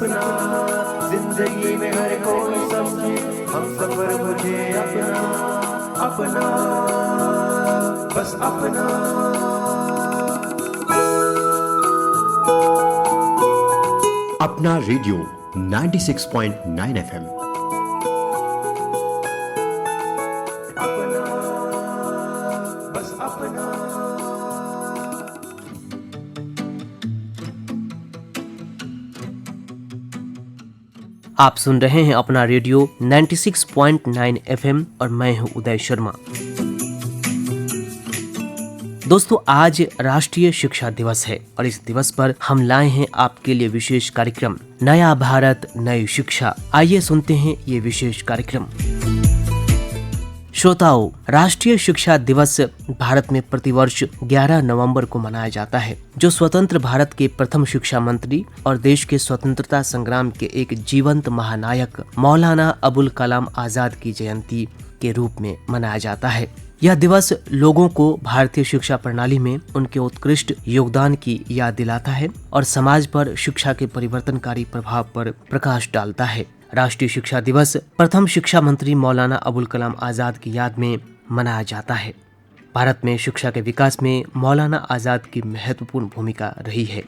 सपना, जिंदगी में हर कोई समझे हम सफर मुझे अपना, अपना बस अपना। अपना रेडियो 96.9 FM। अपना बस अपना। आप सुन रहे हैं अपना रेडियो 96.9 FM और मैं हूं उदय शर्मा। दोस्तों, आज राष्ट्रीय शिक्षा दिवस है और इस दिवस पर हम लाए हैं आपके लिए विशेष कार्यक्रम नया भारत नई शिक्षा। आइए सुनते हैं ये विशेष कार्यक्रम। श्रोताओं, राष्ट्रीय शिक्षा दिवस भारत में प्रतिवर्ष 11 नवंबर को मनाया जाता है, जो स्वतंत्र भारत के प्रथम शिक्षा मंत्री और देश के स्वतंत्रता संग्राम के एक जीवंत महानायक मौलाना अबुल कलाम आजाद की जयंती के रूप में मनाया जाता है। यह दिवस लोगों को भारतीय शिक्षा प्रणाली में उनके उत्कृष्ट योगदान की याद दिलाता है और समाज पर शिक्षा के परिवर्तनकारी प्रभाव पर प्रकाश डालता है। राष्ट्रीय शिक्षा दिवस प्रथम शिक्षा मंत्री मौलाना अबुल कलाम आजाद की याद में मनाया जाता है। भारत में शिक्षा के विकास में मौलाना आजाद की महत्वपूर्ण भूमिका रही है।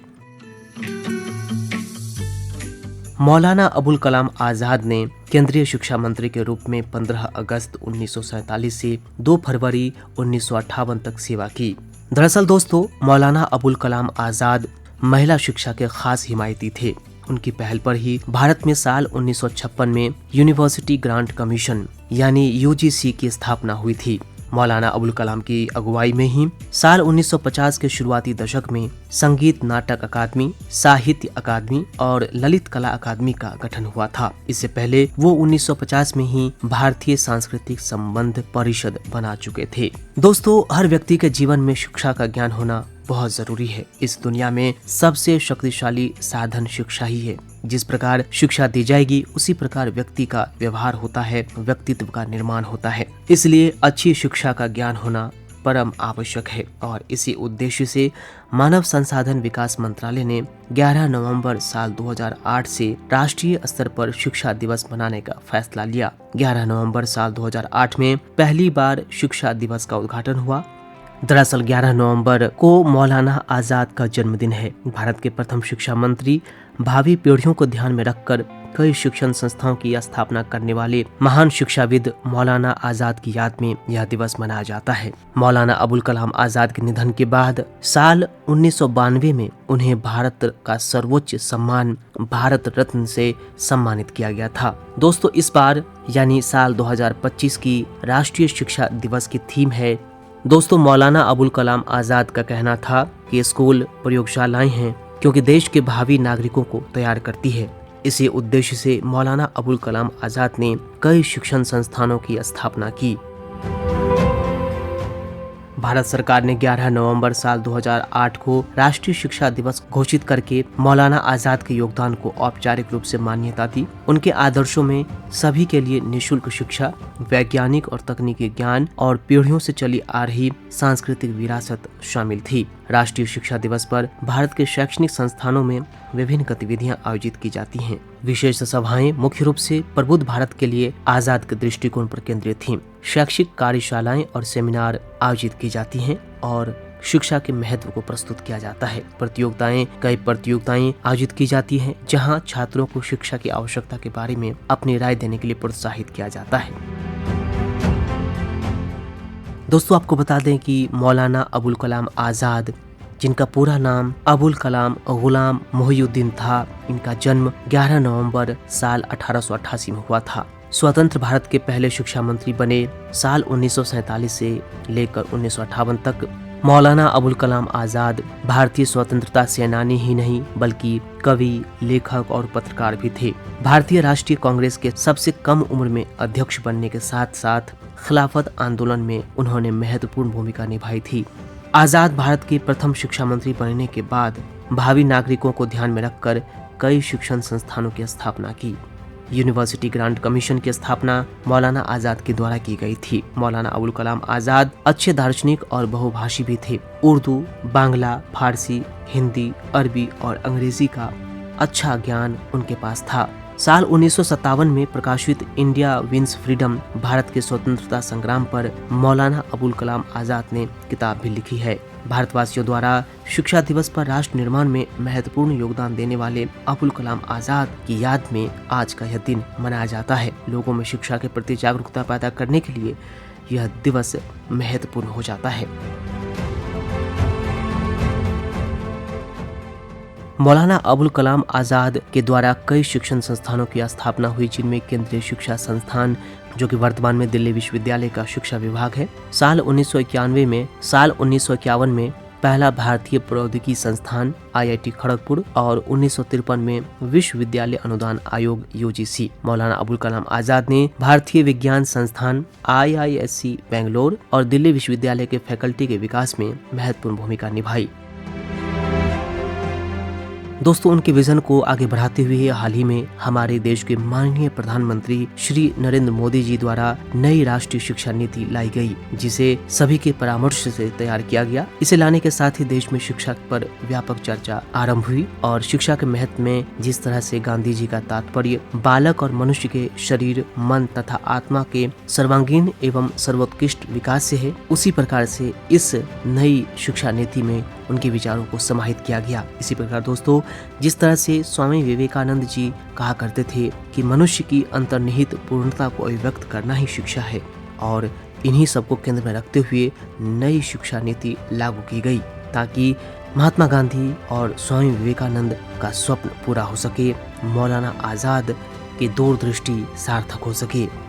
मौलाना अबुल कलाम आजाद ने केंद्रीय शिक्षा मंत्री के रूप में 15 अगस्त 1947 से 2 फरवरी 1958 तक सेवा की। दरअसल दोस्तों, मौलाना अबुल कलाम आजाद महिला शिक्षा के खास हिमायती थे। उनकी पहल पर ही भारत में साल 1956 में यूनिवर्सिटी ग्रांट कमीशन यानी यूजीसी की स्थापना हुई थी। मौलाना अबुल कलाम की अगुवाई में ही साल 1950 के शुरुआती दशक में संगीत नाटक अकादमी, साहित्य अकादमी और ललित कला अकादमी का गठन हुआ था। इससे पहले वो 1950 में ही भारतीय सांस्कृतिक संबंध परिषद बना चुके थे। दोस्तों, हर व्यक्ति के जीवन में शिक्षा का ज्ञान होना बहुत जरूरी है। इस दुनिया में सबसे शक्तिशाली साधन शिक्षा ही है। जिस प्रकार शिक्षा दी जाएगी उसी प्रकार व्यक्ति का व्यवहार होता है, व्यक्तित्व का निर्माण होता है। इसलिए अच्छी शिक्षा का ज्ञान होना परम आवश्यक है और इसी उद्देश्य से मानव संसाधन विकास मंत्रालय ने 11 नवंबर साल 2008 से राष्ट्रीय स्तर पर शिक्षा दिवस मनाने का फैसला लिया। 11 नवंबर साल 2008 में पहली बार शिक्षा दिवस का उद्घाटन हुआ। दरअसल 11 नवंबर को मौलाना आजाद का जन्मदिन है। भारत के प्रथम शिक्षा मंत्री भावी पीढ़ियों को ध्यान में रखकर कई शिक्षण संस्थाओं की स्थापना करने वाले महान शिक्षाविद मौलाना आजाद की याद में यह दिवस मनाया जाता है। मौलाना अबुल कलाम आजाद के निधन के बाद साल 1992 में उन्हें भारत का सर्वोच्च सम्मान भारत रत्न से सम्मानित किया गया था। दोस्तों, इस बार यानी साल 2025 की राष्ट्रीय शिक्षा दिवस की थीम है। दोस्तों, मौलाना अबुल कलाम आजाद का कहना था कि स्कूल प्रयोगशालाएं हैं क्योंकि देश के भावी नागरिकों को तैयार करती है। इसी उद्देश्य से मौलाना अबुल कलाम आजाद ने कई शिक्षण संस्थानों की स्थापना की। भारत सरकार ने 11 नवंबर साल 2008 को राष्ट्रीय शिक्षा दिवस घोषित करके मौलाना आजाद के योगदान को औपचारिक रूप से मान्यता दी। उनके आदर्शों में सभी के लिए निःशुल्क शिक्षा, वैज्ञानिक और तकनीकी ज्ञान और पीढ़ियों से चली आ रही सांस्कृतिक विरासत शामिल थी। राष्ट्रीय शिक्षा दिवस पर भारत के शैक्षणिक संस्थानों में विभिन्न गतिविधियां आयोजित की जाती हैं। विशेष सभाएं मुख्य रूप से प्रबुद्ध भारत के लिए आजाद के दृष्टिकोण पर केंद्रित थीं। शैक्षिक कार्यशालाएं और सेमिनार आयोजित की जाती हैं और शिक्षा के महत्व को प्रस्तुत किया जाता है। कई प्रतियोगिताएं आयोजित की जाती हैं जहां छात्रों को शिक्षा की आवश्यकता के बारे में अपनी राय देने के लिए प्रोत्साहित किया जाता है। दोस्तों, आपको बता दें कि मौलाना अबुल कलाम आजाद, जिनका पूरा नाम अबुल कलाम गुलाम मोहिउद्दीन था, इनका जन्म 11 नवंबर साल 1888 में हुआ था। स्वतंत्र भारत के पहले शिक्षा मंत्री बने। साल 1947 से लेकर 1958 तक मौलाना अबुल कलाम आजाद भारतीय स्वतंत्रता सेनानी ही नहीं बल्कि कवि, लेखक और पत्रकार भी थे। भारतीय राष्ट्रीय कांग्रेस के सबसे कम उम्र में अध्यक्ष बनने के साथ साथ खिलाफत आंदोलन में उन्होंने महत्वपूर्ण भूमिका निभाई थी। आजाद भारत के प्रथम शिक्षा मंत्री बनने के बाद भावी नागरिकों को ध्यान में रखकर कई शिक्षण संस्थानों की स्थापना की। यूनिवर्सिटी ग्रांट कमीशन की स्थापना मौलाना आजाद के द्वारा की गई थी। मौलाना अबुल कलाम आजाद अच्छे दार्शनिक और बहुभाषी भी थे। उर्दू, बांग्ला, फारसी, हिंदी, अरबी और अंग्रेजी का अच्छा ज्ञान उनके पास था। साल 1957 में प्रकाशित इंडिया विंस फ्रीडम, भारत के स्वतंत्रता संग्राम पर मौलाना अबुल कलाम आजाद ने किताब भी लिखी है। भारतवासियों द्वारा शिक्षा दिवस पर राष्ट्र निर्माण में महत्वपूर्ण योगदान देने वाले अबुल कलाम आजाद की याद में आज का यह दिन मनाया जाता है। लोगों में शिक्षा के प्रति जागरूकता पैदा करने के लिए यह दिवस महत्वपूर्ण हो जाता है। मौलाना अबुल कलाम आजाद के द्वारा कई शिक्षण संस्थानों की स्थापना हुई, जिनमें केंद्रीय शिक्षा संस्थान, जो कि वर्तमान में दिल्ली विश्वविद्यालय का शिक्षा विभाग है, साल 1951 में पहला भारतीय प्रौद्योगिकी संस्थान IIT खड़गपुर और 1953 में विश्वविद्यालय अनुदान आयोग UGC। मौलाना अबुल कलाम आजाद ने भारतीय विज्ञान संस्थान IISc बेंगलोर और दिल्ली विश्वविद्यालय के फैकल्टी के विकास में महत्वपूर्ण भूमिका निभाई। दोस्तों, उनके विजन को आगे बढ़ाते हुए हाल ही में हमारे देश के माननीय प्रधानमंत्री श्री नरेंद्र मोदी जी द्वारा नई राष्ट्रीय शिक्षा नीति लाई गई, जिसे सभी के परामर्श से तैयार किया गया। इसे लाने के साथ ही देश में शिक्षा पर व्यापक चर्चा आरंभ हुई और शिक्षा के महत्व में जिस तरह से गांधी जी का तात्पर्य बालक और मनुष्य के शरीर, मन तथा आत्मा के सर्वांगीण एवं सर्वोत्कृष्ट विकास से है, उसी प्रकार से इस नई शिक्षा नीति में उनके विचारों को समाहित किया गया। इसी प्रकार दोस्तों, जिस तरह से स्वामी विवेकानंद जी कहा करते थे कि मनुष्य की अंतर्निहित पूर्णता को अभिव्यक्त करना ही शिक्षा है, और इन्हीं सबको केंद्र में रखते हुए नई शिक्षा नीति लागू की गई ताकि महात्मा गांधी और स्वामी विवेकानंद का स्वप्न पूरा हो सके, मौलाना आजाद की दूरदृष्टि सार्थक हो सके।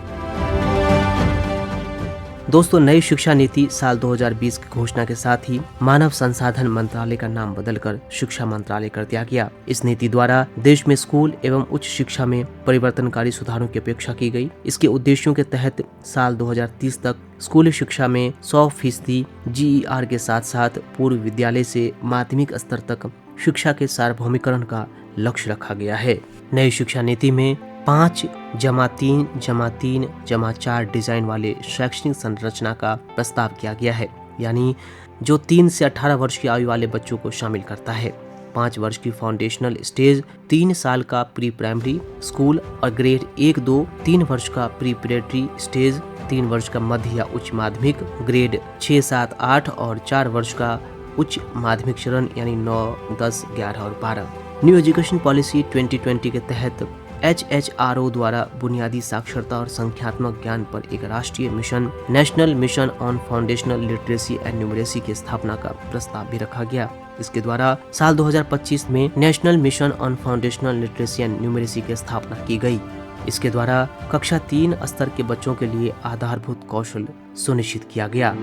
दोस्तों, नई शिक्षा नीति साल 2020 की घोषणा के साथ ही मानव संसाधन मंत्रालय का नाम बदलकर शिक्षा मंत्रालय कर दिया गया। इस नीति द्वारा देश में स्कूल एवं उच्च शिक्षा में परिवर्तनकारी सुधारों की अपेक्षा की गई। इसके उद्देश्यों के तहत साल 2030 तक स्कूली शिक्षा में 100% GER के साथ साथ पूर्व विद्यालय से माध्यमिक स्तर तक शिक्षा के सार्वभौमिकरण का लक्ष्य रखा गया है। नई शिक्षा नीति में 5+3+3+4 डिजाइन वाले शैक्षणिक संरचना का प्रस्ताव किया गया है, यानी जो 3 से 18 वर्ष की आयु वाले बच्चों को शामिल करता है। 5 वर्ष की फाउंडेशनल स्टेज, 3 साल का प्री प्राइमरी स्कूल और ग्रेड 1-2, 3 वर्ष का प्री प्रिपरेटरी स्टेज, 3 वर्ष का मध्य या उच्च माध्यमिक ग्रेड 6, 7, 8 और 4 वर्ष का उच्च माध्यमिक चरण यानी 9, 10, 11 और 12। न्यू एजुकेशन पॉलिसी 2020 के तहत HHRO द्वारा बुनियादी साक्षरता और संख्यात्मक ज्ञान पर एक राष्ट्रीय mission, national mission on foundational literacy and numeracy की स्थापना का प्रस्ताव भी रखा गया। इसके द्वारा साल 2025 में national mission on foundational literacy and numeracy की स्थापना की गई। इसके द्वारा कक्षा 3 स्तर के बच्चों के लिए आधारभूत कौशल सुनिश्चित किया गया।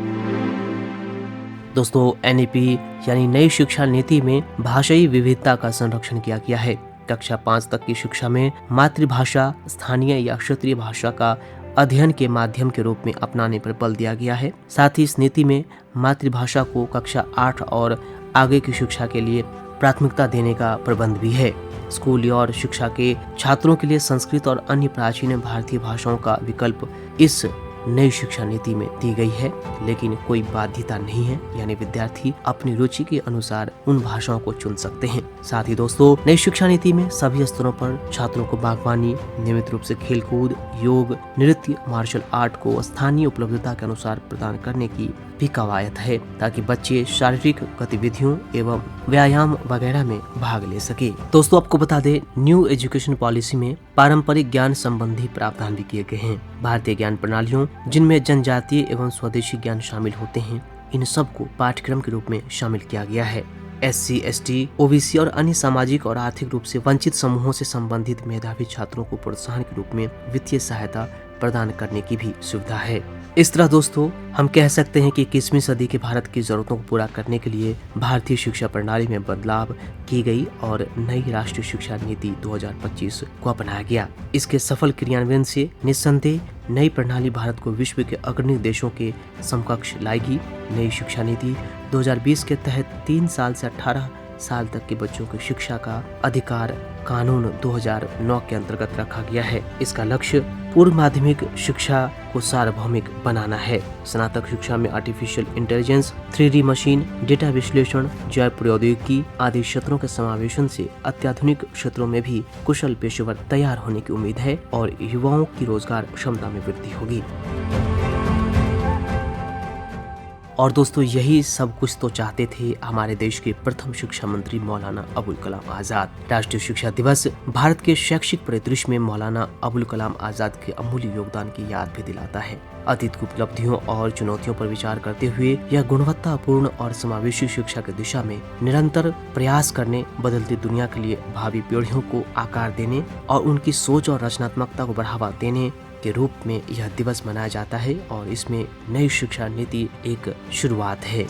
दोस्तों, NEP यानी नई शिक्षा नीति में भाषाई विविधता का संरक्षण किया गया है। कक्षा 5 तक की शिक्षा में मातृभाषा, स्थानीय या क्षेत्रीय भाषा का अध्ययन के माध्यम के रूप में अपनाने पर बल दिया गया है। साथ ही इस नीति में मातृभाषा को कक्षा 8 और आगे की शिक्षा के लिए प्राथमिकता देने का प्रबंध भी है। स्कूली और शिक्षा के छात्रों के लिए संस्कृत और अन्य प्राचीन भारतीय भाषाओं का विकल्प इस नई शिक्षा नीति में दी गई है, लेकिन कोई बाध्यता नहीं है, यानी विद्यार्थी अपनी रुचि के अनुसार उन भाषाओं को चुन सकते हैं। साथ ही दोस्तों, नई शिक्षा नीति में सभी स्तरों पर छात्रों को बागवानी, नियमित रूप से खेलकूद, योग, नृत्य, मार्शल आर्ट को स्थानीय उपलब्धता के अनुसार प्रदान करने की भी कवायद है, ताकि बच्चे शारीरिक गतिविधियों एवं व्यायाम वगैरह में भाग ले सके। दोस्तों, आपको बता दें, न्यू एजुकेशन पॉलिसी में पारंपरिक ज्ञान संबंधी प्रावधान भी किए गए हैं। भारतीय ज्ञान प्रणालियों, जिनमें जनजातीय एवं स्वदेशी ज्ञान शामिल होते हैं, इन सबको पाठ्यक्रम के रूप में शामिल किया गया है। SC, ST, OBC और अन्य सामाजिक और आर्थिक रूप से वंचित समूहों से संबंधित मेधावी छात्रों को प्रोत्साहन के रूप में वित्तीय सहायता प्रदान करने की भी सुविधा है। इस तरह दोस्तों, हम कह सकते हैं कि 21वीं सदी के भारत की जरूरतों को पूरा करने के लिए भारतीय शिक्षा प्रणाली में बदलाव की गई और नई राष्ट्रीय शिक्षा नीति 2025 को अपनाया गया। इसके सफल क्रियान्वयन से निस्संदेह नई प्रणाली भारत को विश्व के अग्रणी देशों के समकक्ष लाएगी। नई शिक्षा नीति 2020 के तहत 3 साल से 18 साल तक के बच्चों की शिक्षा का अधिकार कानून 2009 के अंतर्गत रखा गया है। इसका लक्ष्य पूर्व माध्यमिक शिक्षा को सार्वभौमिक बनाना है। स्नातक शिक्षा में artificial intelligence, 3D machine, data विश्लेषण, जैव प्रौद्योगिकी आदि क्षेत्रों के समावेशन से अत्याधुनिक क्षेत्रों में भी कुशल पेशेवर तैयार होने की उम्मीद है और युवाओं की रोजगार क्षमता में वृद्धि होगी। और दोस्तों, यही सब कुछ तो चाहते थे हमारे देश के प्रथम शिक्षा मंत्री मौलाना अबुल कलाम आजाद। राष्ट्रीय शिक्षा दिवस भारत के शैक्षिक परिदृश्य में मौलाना अबुल कलाम आजाद के अमूल्य योगदान की याद भी दिलाता है। अतीत की उपलब्धियों और चुनौतियों पर विचार करते हुए यह गुणवत्तापूर्ण और समावेशी शिक्षा की दिशा में निरंतर प्रयास करने, बदलती दुनिया के लिए भावी पीढ़ियों को आकार देने और उनकी सोच और रचनात्मकता को बढ़ावा देने के रूप में यह दिवस मनाया जाता है और इसमें नई शिक्षा नीति एक शुरुआत है।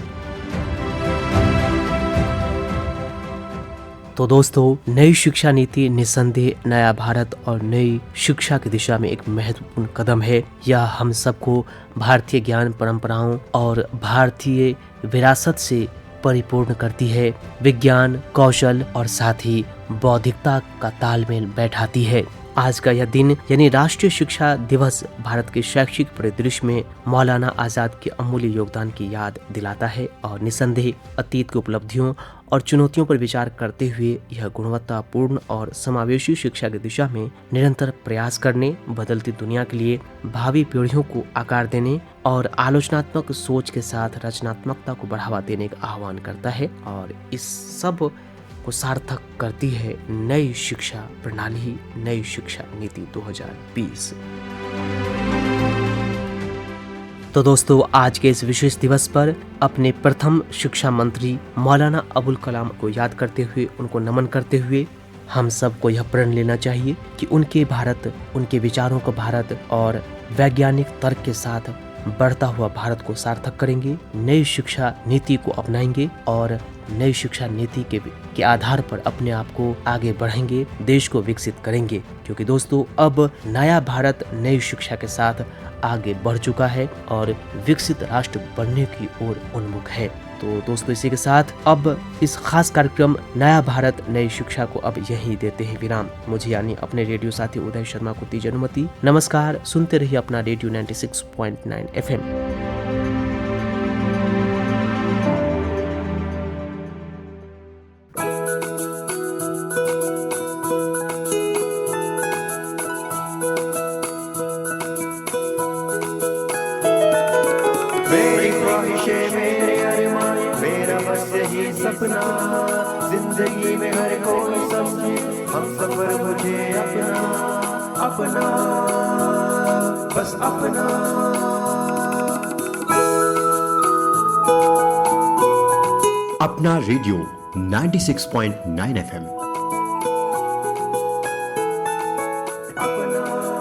तो दोस्तों, नई शिक्षा नीति निस्संदेह नया भारत और नई शिक्षा की दिशा में एक महत्वपूर्ण कदम है। यह हम सबको भारतीय ज्ञान परंपराओं और भारतीय विरासत से परिपूर्ण करती है, विज्ञान, कौशल और साथ ही बौद्धिकता का तालमेल बैठाती है। आज का यह दिन यानी राष्ट्रीय शिक्षा दिवस भारत के शैक्षिक परिदृश्य में मौलाना आजाद के अमूल्य योगदान की याद दिलाता है और निस्संदेह अतीत की उपलब्धियों और चुनौतियों पर विचार करते हुए यह गुणवत्तापूर्ण और समावेशी शिक्षा की दिशा में निरंतर प्रयास करने, बदलती दुनिया के लिए भावी पीढ़ियों को आकार देने और आलोचनात्मक सोच के साथ रचनात्मकता को बढ़ावा देने का आह्वान करता है और इस सब को सार्थक करती है नई शिक्षा प्रणाली, नई शिक्षा नीति 2020। तो दोस्तों, आज के इस विशेष दिवस पर अपने प्रथम शिक्षा मंत्री मौलाना अबुल कलाम को याद करते हुए, उनको नमन करते हुए हम सबको यह प्रण लेना चाहिए कि उनके भारत, उनके विचारों का भारत और वैज्ञानिक तर्क के साथ बढ़ता हुआ भारत को सार्थक करेंगे, नई शिक्षा नीति को अपनाएंगे और नई शिक्षा नीति के आधार पर अपने आप को आगे बढ़ेंगे, देश को विकसित करेंगे। क्योंकि दोस्तों, अब नया भारत नई शिक्षा के साथ आगे बढ़ चुका है और विकसित राष्ट्र बनने की ओर उन्मुख है। तो दोस्तों, इसी के साथ अब इस खास कार्यक्रम नया भारत नई शिक्षा को अब यहीं देते हैं विराम। मुझे यानी अपने रेडियो साथी उदय शर्मा को दीजिए अनुमति। नमस्कार, सुनते रहिए अपना रेडियो 96.9 FM। मेरी ख्वाहिशें, मेरे अरमान, मेरा बस यही सपना, जिंदगी में हर कोई समझे हम सफर मुझे अपना, अपना, बस अपना। अपना रेडियो 96.9 FM। अपना